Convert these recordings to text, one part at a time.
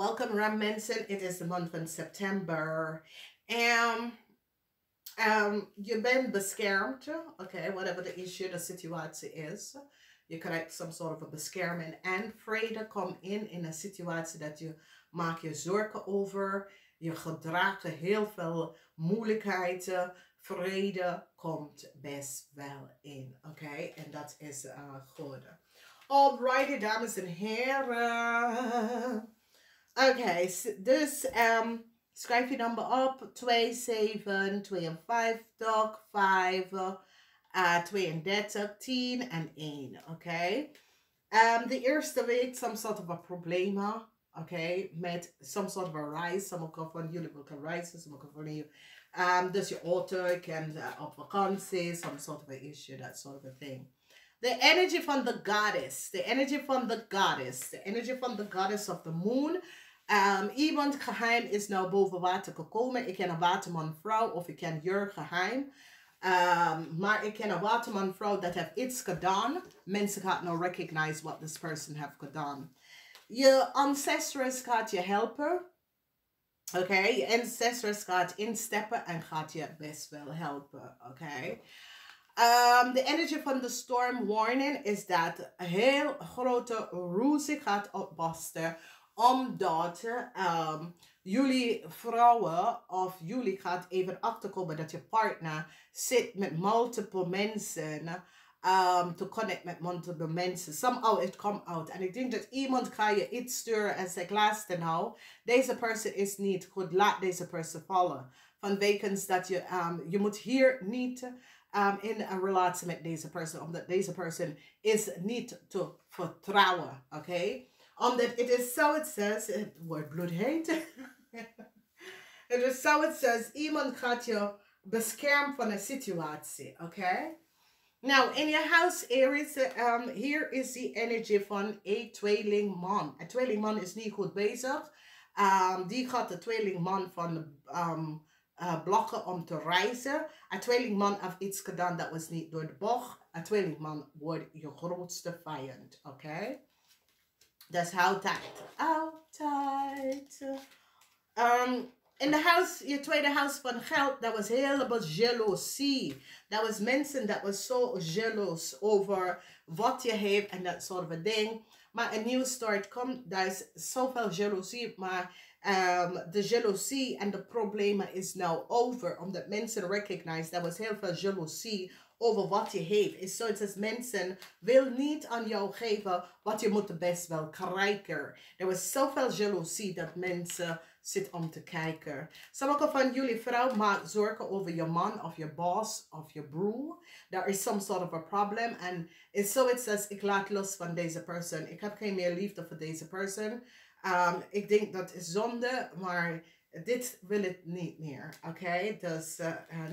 Welcome, Ram Mensen. It is the month of September. Je bent beschermd, okay, whatever the issue, de situatie is. Je krijgt some sort of a bescherming en vrede komt in een situatie dat je maakt je zorgen over. Je gedraagt heel veel moeilijkheden. Vrede komt best wel in, oké? En dat is goed. Alrighty, dames en heren. Oké, dus schrijf je nummer op. 2, 7, 52, 5, 32, 10 en 1. Oké. De eerste week, some sort of a problemen. Oké, met some sort of a reis. Sommige van jullie willen reizen, sommige van jullie. Dus je auto kan op vakantie, some sort of a issue, that sort of a thing. The energy from the goddess, the energy from the goddess, the energy from the goddess of the moon. Iemand geheim is nou boven water gekomen. Ik ken een waterman vrouw of ik ken je geheim. Maar ik ken een waterman vrouw dat heeft iets gedaan. Mensen gaan nou recognize what this person heeft gedaan. Je ancestors gaat je helpen. Oké, je ancestors gaat insteppen en gaat je best wel helpen. Oké. The energy van de storm warning is dat een heel grote ruzie gaat opbarsten. Omdat jullie vrouwen of jullie gaat even achterkomen dat je partner zit met multiple mensen. To connect met multiple mensen. Somehow it come out. En ik denk dat iemand ga je iets sturen en zegt, luister nou, deze person is niet goed, laat deze person vallen. Vanwege dat je moet hier niet in een relatie met deze person, omdat deze person is niet te vertrouwen, oké? Okay? Omdat it is so it says, het wordt bloedheet. It is so it says, iemand gaat je beschermen van een situatie, oké? Okay? Nou, in je house Aries, hier is die energy van een tweelingman. Een tweelingman is niet goed bezig. Die gaat de tweelingman van blokken om te reizen. Een tweelingman heeft iets gedaan dat was niet door de bocht. Een tweelingman wordt je grootste vijand, oké? Okay? Dat is altijd. Altijd. In de house, je tweede huis van geld, dat was helemaal jaloezie. Dat was mensen dat was zo jaloers over wat je heeft en dat soort van ding. Maar een nieuwe start komt, daar is zoveel jaloezie, maar de jaloezie en de problemen is nou over. Omdat mensen recognize, dat was heel veel jaloezie over wat je heeft. Is zoiets als mensen wil niet aan jou geven wat je moet best wel krijgen. Er was zoveel jaloezie dat mensen zitten om te kijken. Sommige van jullie vrouwen maken zorgen over je man of je boss of je broer. There is some sort of a problem. En it's zoiets als ik laat los van deze persoon. Ik heb geen meer liefde voor deze persoon. Ik denk dat is zonde, maar dit wil ik niet meer. Oké, okay? Dus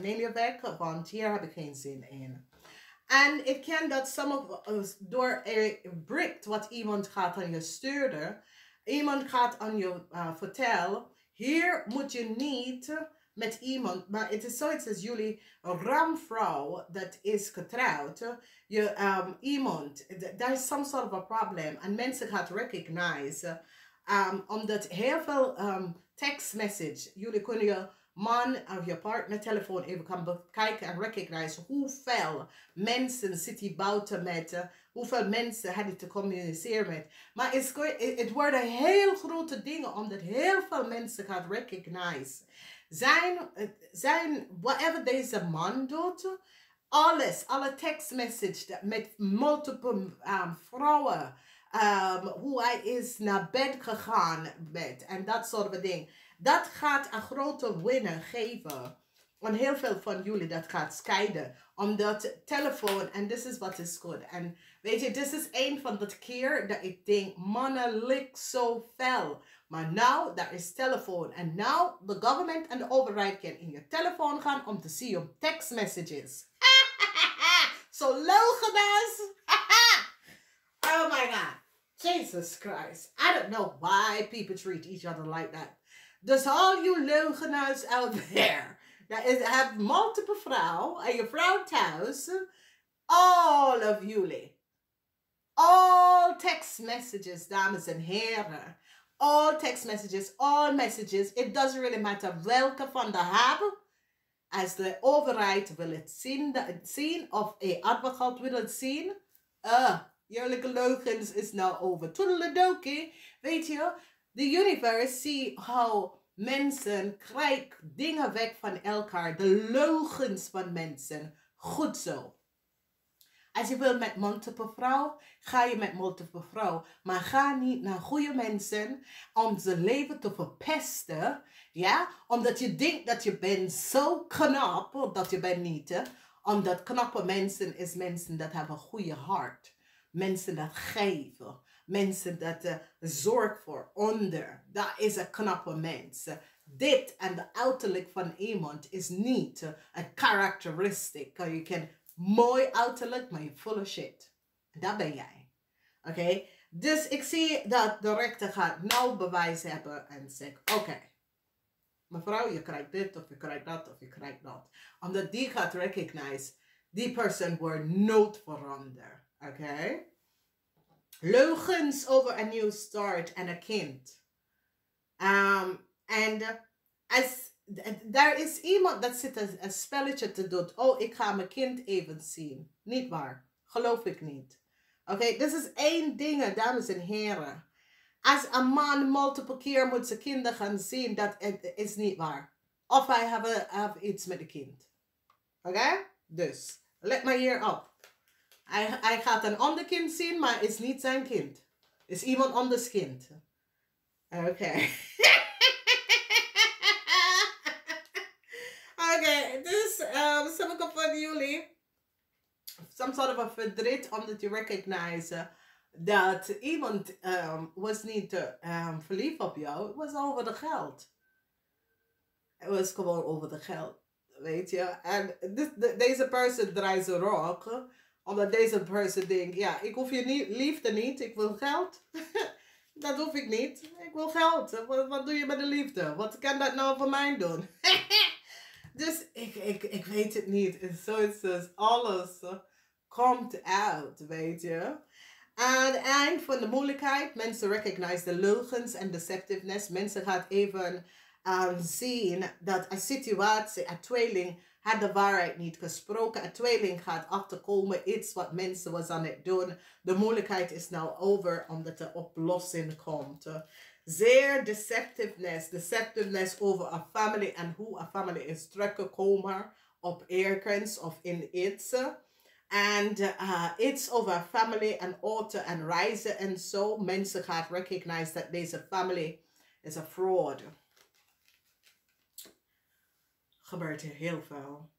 neem je weg, want hier heb ik geen zin in. En ik ken dat sommige door brikt wat iemand gaat aan je sturen. Iemand gaat aan je vertellen. Hier moet je niet met iemand, maar het is zoiets als jullie ramvrouw dat is getrouwd. Iemand, daar is some sort of a problem. En mensen gaan recognize. Omdat heel veel text message, jullie kunnen je man of je partner telefoon even gaan bekijken en recognize hoeveel mensen zit hij buiten met, hoeveel mensen had hij te communiceren met. Maar het worden heel grote dingen omdat heel veel mensen gaan recognize. Zijn whatever deze man doet, alles, alle text message met multiple vrouwen. Hoe hij is naar bed gegaan en dat soort van dingen. Dat gaat een grote winnaar geven. En heel veel van jullie dat gaat scheiden. Omdat telefoon, en dit is wat is goed. En weet je, dit is een van de keer dat ik denk, mannen ligt zo fel. Maar nou, daar is telefoon. En nou, de government en de overheid kan in je telefoon gaan om te zien je text messages. Zo lulgenas. Oh my God. Jesus Christ. I don't know why people treat each other like that. Dus all you leugenaars out there. Dat have multiple vrouwen en je vrouw thuis. All of jullie. All text messages, dames en heren. all text messages, all messages. Het doesn't really matter welke van de hebben. Als de overheid wil het zien of een advocaat wil het zien. Eerlijke leugens is nou over. Toedeledokie. Weet je, the universe see how mensen krijgen dingen weg van elkaar. De leugens van mensen. Goed zo. Als je wil met multiple vrouw, ga je met multiple vrouw. Maar ga niet naar goede mensen om zijn leven te verpesten. Ja? Omdat je denkt dat je bent zo knap, dat je bent niet. Hè? Omdat knappe mensen is mensen dat hebben een goede hart. Mensen dat geven. Mensen dat zorgen voor onder. Dat is een knappe mens. Dit en de uiterlijk van iemand is niet een karakteristiek. Je kan mooi uiterlijk, maar je full of shit. Dat ben jij. Oké? Dus ik zie dat de rechter gaat nou bewijs hebben en zegt, oké, mevrouw, je krijgt dit, of je krijgt dat, of je krijgt dat. Omdat die gaat recognize, die person wordt nooit veranderd. Oké? Leugens over een nieuw start en een kind. En daar is iemand dat zit een spelletje te doen. Oh, ik ga mijn kind even zien. Niet waar. Geloof ik niet. Oké, dit is één ding, dames en heren. Als een man multiple keer moet zijn kinderen gaan zien, dat is niet waar. Of hij heeft iets met de kind. Oké? Dus, let maar hier op. Hij gaat een ander kind zien, maar het is niet zijn kind. Het is iemand anders kind. Oké. Oké, dus sommige van jullie, some sort of a verdriet omdat je recognize dat iemand was niet verliefd op jou. Het was over de geld. Het was gewoon over de geld, weet je. En deze person draait zijn rok, omdat deze person denkt, ja, ik hoef je liefde niet, ik wil geld. Dat hoef ik niet, ik wil geld. Wat doe je met de liefde? Wat kan dat nou voor mij doen? Dus ik weet het niet. En zoiets als alles komt uit, weet je. Aan het eind van de moeilijkheid, mensen recognize de leugens en deceptiveness. Mensen gaan even zien dat een situatie, een tweeling had de waarheid niet gesproken. Een tweeling gaat achterkomen, iets wat mensen was aan het doen. De moeilijkheid is nou over, omdat de oplossing komt. Zeer deceptiveness over een familie en hoe een familie is teruggekomen op ergens of in iets. En iets over family en auto en reizen en zo. Mensen gaan recognize dat deze family is een fraud. Gebeurt hier heel veel.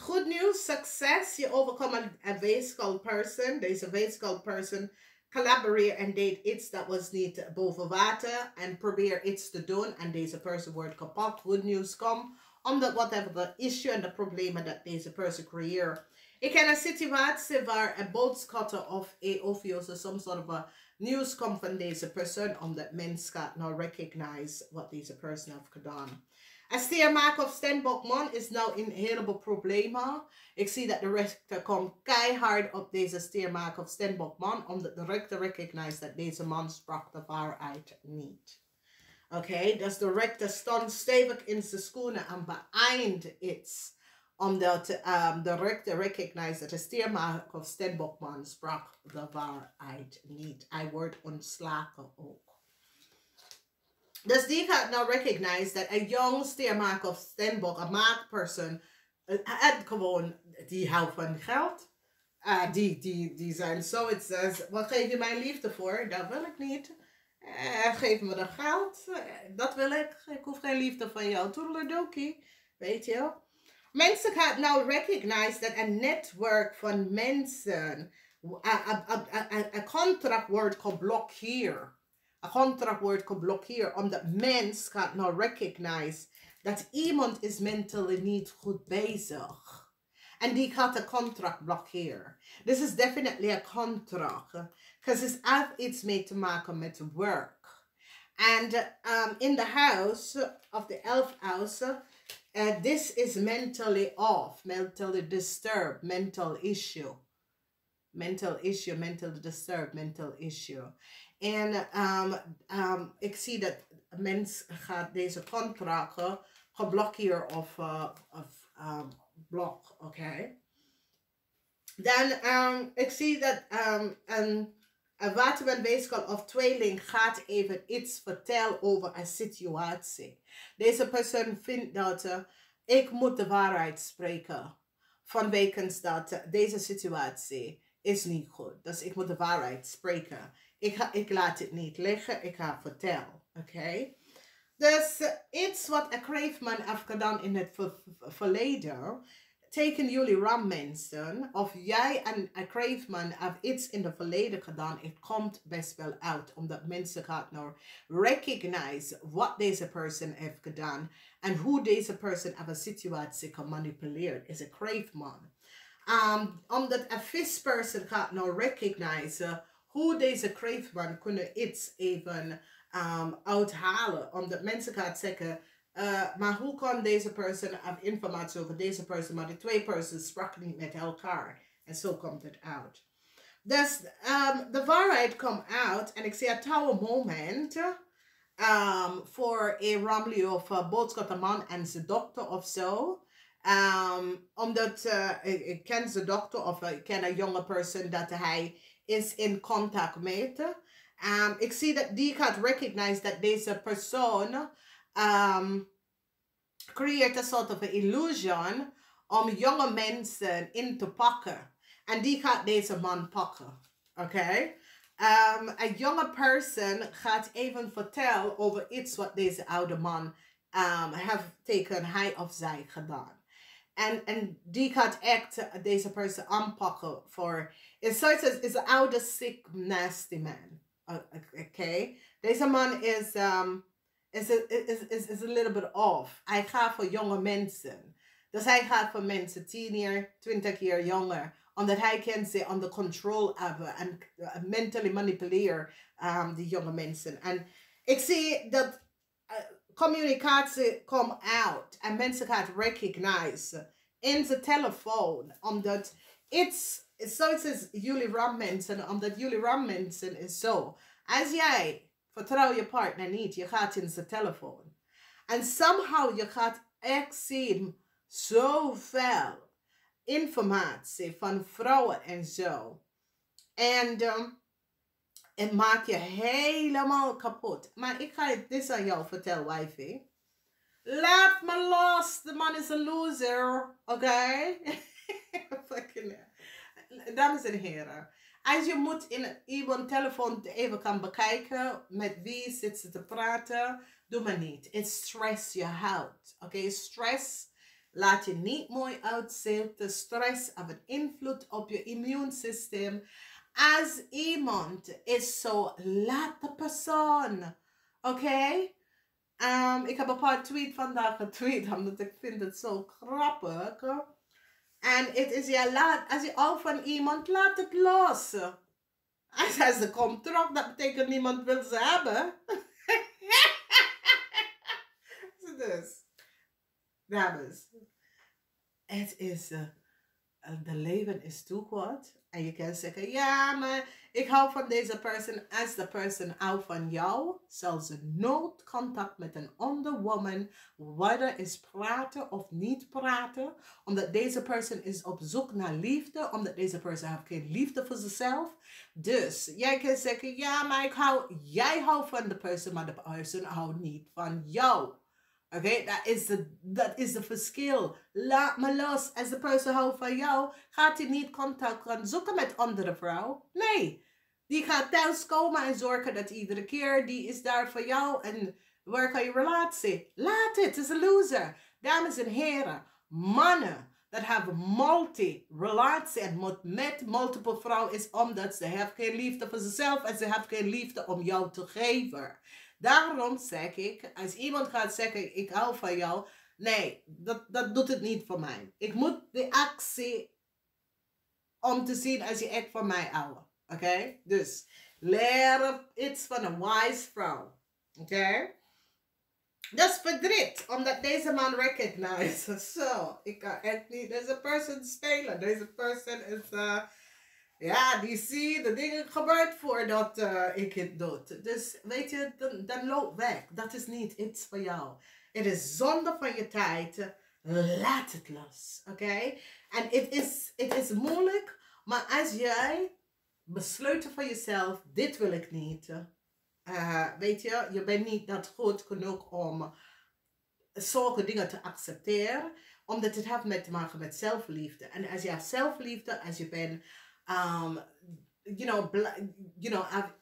Goed nieuws, succes. Je overkomt een weegschaal person. Deze weegschaal person collaboreer en date iets dat was niet boven water. En probeer iets te doen. En deze person wordt kapot. Good news komt. Omdat whatever the issue en de problemen dat deze person creëert. Ik ken een situatie waar een boodschap of some sort of a nieuws komt van deze persoon. Omdat mensen gaat nou recognize wat deze persoon heeft gedaan. Een steermaak of Stenbokman is nou in een heleboel problemen. Ik zie dat de rechter komt keihard op deze steermaak of Stenbokman. Omdat de rechter recognize dat deze man sprak de waarheid niet. Oké, dus de rechter stond stevig in zijn schoenen en beëindigde iets. Omdat de rechter recognize dat de steermaak of Stenbokman sprak de waarheid niet. Hij wordt ontslagen ook. Dus die gaat nou recognize dat een jong steermaker of stenbok, een maakperson, gewoon, die houdt van geld. Die zijn zoiets als, wat geef je mijn liefde voor? Dat wil ik niet. Geef me dat geld. Dat wil ik. Ik hoef geen liefde van jou. Toedeledokie. Weet je. Mensen gaan nou recognize dat een netwerk van mensen, een contract wordt geblokkeerd. Een contract wordt geblokkeerd omdat mens gaat nou recognize dat iemand is mentally niet goed bezig. En die gaat de contract blokkeren. This is definitely a contract. Because it has iets mee te maken met work. And in the house of the 11th house, this is mentally off, mentally disturbed, mental issue. Mental issue, mentally disturbed, mental issue. En ik zie dat een mens gaat deze contracten geblokkeerd of blok, oké. Dan, ik zie dat een waterman weeskal of tweeling gaat even iets vertellen over een situatie. Deze persoon vindt dat ik moet de waarheid spreken. Vanwege dat deze situatie is niet goed. Dus ik moet de waarheid spreken. Ik laat het niet liggen, ik ga vertellen. Oké? Dus iets wat een kreefman heeft gedaan in het verleden, teken jullie rammensen, of jij en een kreefman heeft iets in het verleden gedaan, het komt best wel uit, omdat mensen gaan nou recognize wat deze persoon heeft gedaan en hoe deze persoon een situatie gemanipuleerd is een kreefman. Omdat een visperson gaat nou recognize hoe deze kreefman kunnen iets even uithalen. Omdat mensen gaan zeggen, maar hoe kan deze persoon informatie over deze persoon, maar de twee personen spraken niet met elkaar. En zo komt het uit. Dus de waarheid komt uit en ik zie het touwe moment voor een Ramley of boodschap een man en zijn dokter of zo. Omdat ik ken zijn dokter of ik ken een jonge persoon dat hij is in contact met. Ik zie dat die gaat recognize dat deze persoon creëert een soort of illusion om jonge mensen in te pakken. En die gaat deze man pakken. Oké? Een jonge persoon gaat even vertellen over iets wat deze oude man heeft tegen hij of zij gedaan. En die gaat echt deze persoon aanpakken voor... It's such as is an oude sick nasty man. Okay? Deze man is a little bit off. Hij gaat voor jonge mensen. Dus hij gaat voor mensen 10 jaar, 20 jaar jonger. Omdat hij kan ze onder controle hebben. En mentally manipuleren die jonge mensen. En ik zie dat communicatie komt uit. En mensen gaan recognize in de telefoon. Omdat zoiets is jullie rammensen. Omdat jullie rammensen is zo. Als jij vertrouw je partner niet, je gaat in zijn telefoon. En somehow je gaat echt zien zoveel informatie van vrouwen en zo. En het maakt je helemaal kapot. Maar ik ga dit aan jou vertellen, wifey. Laat me los, de man is een loser. Oké? Dames en heren. Als je moet in iemand telefoon even kan bekijken met wie zit ze te praten, doe maar niet. Het stress je houdt. Oké? Stress laat je niet mooi uitzitten. Stress heeft een invloed op je immuunsysteem. Als iemand is zo, laat de persoon. Oké? Ik heb een paar tweets vandaag getweet, omdat ik vind het zo grappig. En het is ja, als je houdt van iemand, laat het los. Als ze komt terug, dat betekent niemand wil ze hebben. Dus, dames, het is, de leven is too kort. En je kan zeggen, ja, maar ik hou van deze persoon. Als de persoon houdt van jou, zal ze nooit contact met een andere woman, whether is praten of niet praten. Omdat deze persoon is op zoek naar liefde. Omdat deze persoon heeft geen liefde voor zichzelf. Dus jij kan zeggen, ja, maar jij houdt van de persoon, maar de persoon houdt niet van jou. Oké, dat is het verschil. Laat me los. Als de persoon houdt van jou, gaat hij niet contact gaan zoeken met andere vrouw. Nee, die gaat thuiskomen en zorgen dat iedere keer die is daar voor jou en werkt aan je relatie. Laat het is een loser. Dames en heren, mannen dat hebben multi-relatie en met multiple vrouwen is omdat ze hebben geen liefde voor zichzelf en ze hebben geen liefde om jou te geven. Daarom zeg ik, als iemand gaat zeggen, ik hou van jou. Nee, dat doet het niet voor mij. Ik moet de actie om te zien als je echt van mij houdt. Oké? Dus, leer iets van een wise vrouw. Oké? Dat is verdriet, omdat deze man recognizes. Zo, ik kan echt niet deze persoon spelen. Deze persoon is, Ja, die zie de dingen gebeurt voordat ik het doe. Dus weet je, dan loop weg. Dat is niet iets voor jou. Het is zonde van je tijd. Laat het los. Oké? En het is moeilijk. Maar als jij besluit van jezelf. Dit wil ik niet. Weet je, je bent niet dat goed genoeg om sommige dingen te accepteren. Omdat het heeft met te maken met zelfliefde. En als je hebt zelfliefde, als je bent,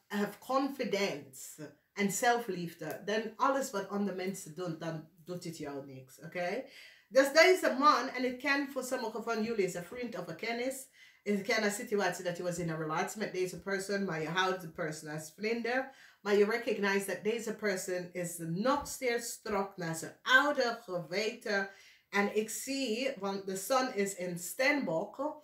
have confidence en zelfliefde, dan alles wat andere mensen doen, dan doet het jou niks, oké? Dus deze man, en ik ken voor sommigen van jullie, is een vriend of een kennis. Ik ken een situatie dat je was in een relatie met deze persoon, maar je houdt de persoon als vrienden. Maar je recognize dat deze persoon is nog steeds terug naar zijn oude geweten. En ik zie, want de zon is in Steenbok.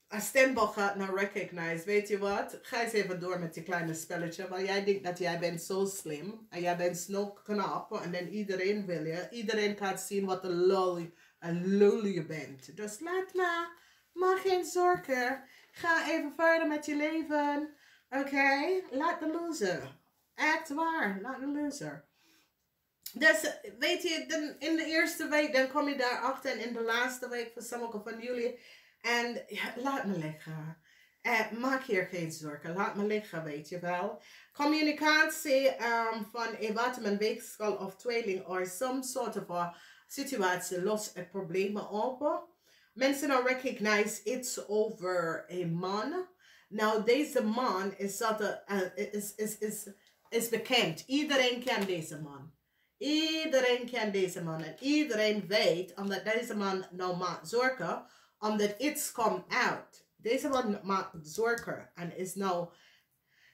Als Steenbok gaat naar recognize, weet je wat? Ga eens even door met je kleine spelletje. Want jij denkt dat jij bent zo slim. En jij bent zo knap. En dan iedereen wil je. Iedereen gaat zien wat een lul je bent. Dus laat maar geen zorgen. Ga even verder met je leven. Oké? Laat de loser. Echt waar. Laat de loser. Dus weet je, in de eerste week dan kom je daarachter. En in de laatste week voor sommigen van jullie. En ja, laat me liggen. Maak hier geen zorgen. Laat me liggen, weet je wel. Communicatie van wat een weegschaal of tweeling. Of some sort of a situatie lost het problemen op. Mensen dan recognize iets over een man. Nou, deze man is bekend. Iedereen kent deze man. Iedereen kent deze man. En iedereen weet, omdat deze man nou maakt zorgen, omdat iets komt uit. Deze man maakt zorgen. En is nou,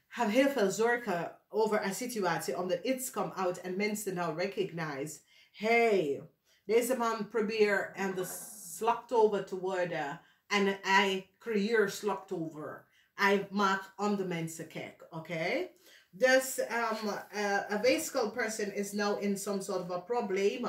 heeft heel veel zorgen over een situatie, omdat iets komt uit. En mensen nou recognize, hey, deze man probeert aan de slachtoffer te worden. En hij creëert slachtoffer. Hij maakt andere mensen gek, oké? Dus een weegschaal person is nou in some sort of a probleem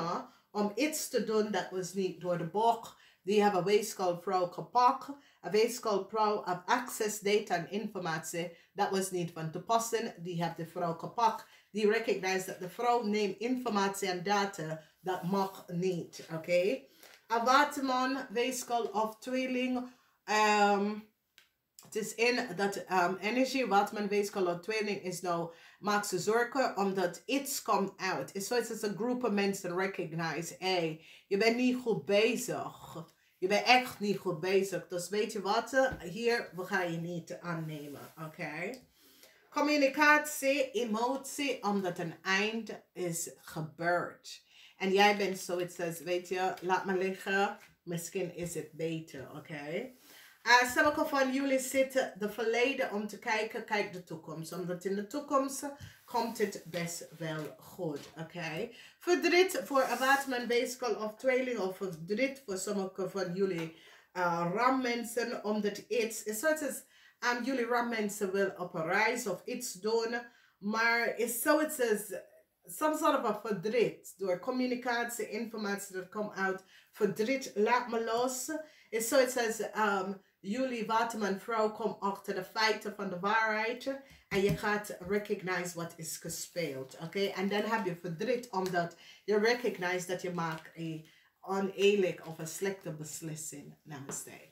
om iets te doen dat was niet door de bocht. Die hebben een weegschaalvrouw gepakt. Een weegschaalvrouw heeft access data en informatie. Dat was niet van toepassing. Die heeft de vrouw gepakt. Die recognize dat de vrouw neemt informatie en data. Dat mag niet. Oké? Een waterman, weegschaal of tweeling. Het is in dat energie, wat men weegschaal of tweeling is nou, maakt ze zorgen omdat iets komt uit. Het is zoals als een groep van mensen recognize, hey, je bent niet goed bezig. Je bent echt niet goed bezig. Dus weet je wat? Hier, we gaan je niet aannemen. Oké? Communicatie, emotie, omdat een eind is gebeurd. En jij bent zoiets als, weet je, laat me liggen. Misschien is het beter, oké? Sommige van jullie zitten de verleden om te kijken, kijk de toekomst. Omdat in de toekomst komt het best wel goed, oké? Verdriet voor een waterman, weegschaal of tweeling. Of verdriet voor sommige van jullie rammensen. Omdat iets is zoals jullie rammensen wil op een reis of iets doen. Maar is zoiets als some sort of a verdriet. Door communicatie, informatie dat komt uit. Verdriet, laat me los. Is zoiets als jullie waterman vrouw komt achter de feiten van de waarheid. En je gaat recognize wat is gespeeld. Oké? En dan heb je verdriet omdat je recognize dat je maakt een oneerlijk of een slechte beslissing. Namaste.